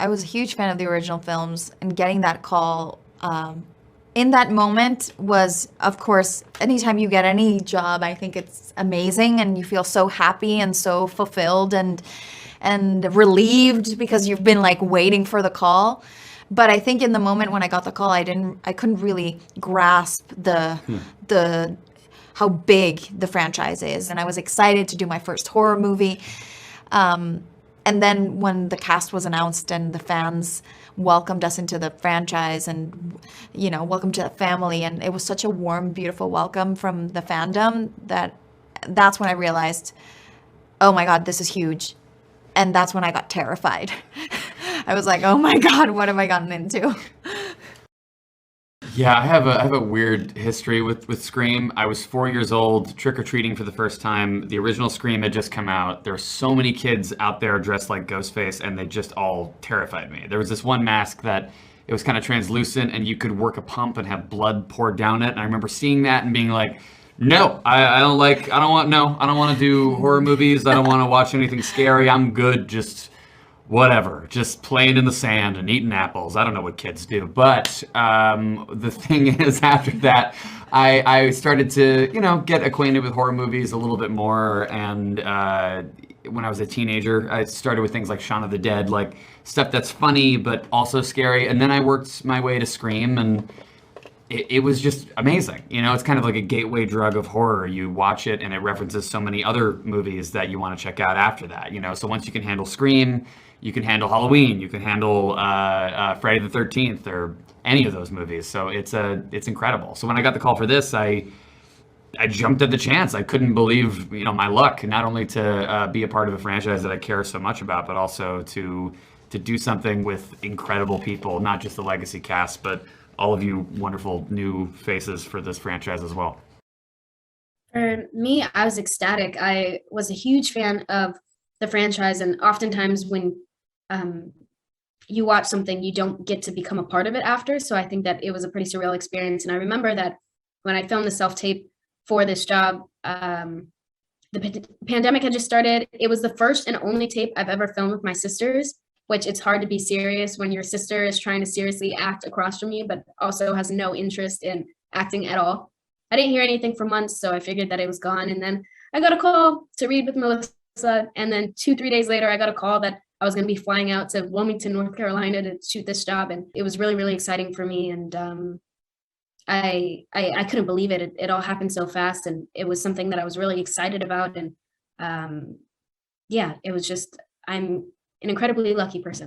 I was a huge fan of the original films, and getting that call in that moment was, of course, anytime you get any job, I think it's amazing, and you feel so happy and so fulfilled and relieved because you've been like waiting for the call. But I think in the moment when I got the call, I couldn't really grasp the how big the franchise is, and I was excited to do my first horror movie. And then when the cast was announced and the fans welcomed us into the franchise and, welcome to the family, and it was such a warm, beautiful welcome from the fandom that's when I realized, oh my God, this is huge. And that's when I got terrified. I was like, oh my God, what have I gotten into? Yeah, I have a weird history with Scream. I was 4 years old, trick or treating for the first time. The original Scream had just come out. There were so many kids out there dressed like Ghostface, and they just all terrified me. There was this one mask that it was kind of translucent, and you could work a pump and have blood poured down it. And I remember seeing that and being like, no, I don't like, I don't want, no, I don't want to do horror movies. I don't want to watch anything scary. I'm good. Just whatever, just playing in the sand and eating apples. I don't know what kids do. But the thing is, after that, I started to, get acquainted with horror movies a little bit more. And when I was a teenager, I started with things like Shaun of the Dead, like stuff that's funny but also scary. And then I worked my way to Scream, and it was just amazing. It's kind of like a gateway drug of horror. You watch it and it references so many other movies that you want to check out after that. So once you can handle Scream, you can handle Halloween, you can handle Friday the 13th or any of those movies. So it's incredible. So when I got the call for this, I jumped at the chance. I couldn't believe, my luck, not only to be a part of a franchise that I care so much about, but also to do something with incredible people, not just the legacy cast, but all of you wonderful new faces for this franchise as well. For me, I was ecstatic. I was a huge fan of the franchise, and oftentimes when you watch something, you don't get to become a part of it after. So I think that it was a pretty surreal experience. And I remember that when I filmed the self-tape for this job, the pandemic had just started. It was the first and only tape I've ever filmed with my sisters, which it's hard to be serious when your sister is trying to seriously act across from you, but also has no interest in acting at all. I didn't hear anything for months, so I figured that it was gone. And then I got a call to read with Melissa. And then 2-3 days later, I got a call that I was going to be flying out to Wilmington, North Carolina to shoot this job. And it was really, really exciting for me. And I couldn't believe it. It all happened so fast. And it was something that I was really excited about. And it was just, I'm an incredibly lucky person.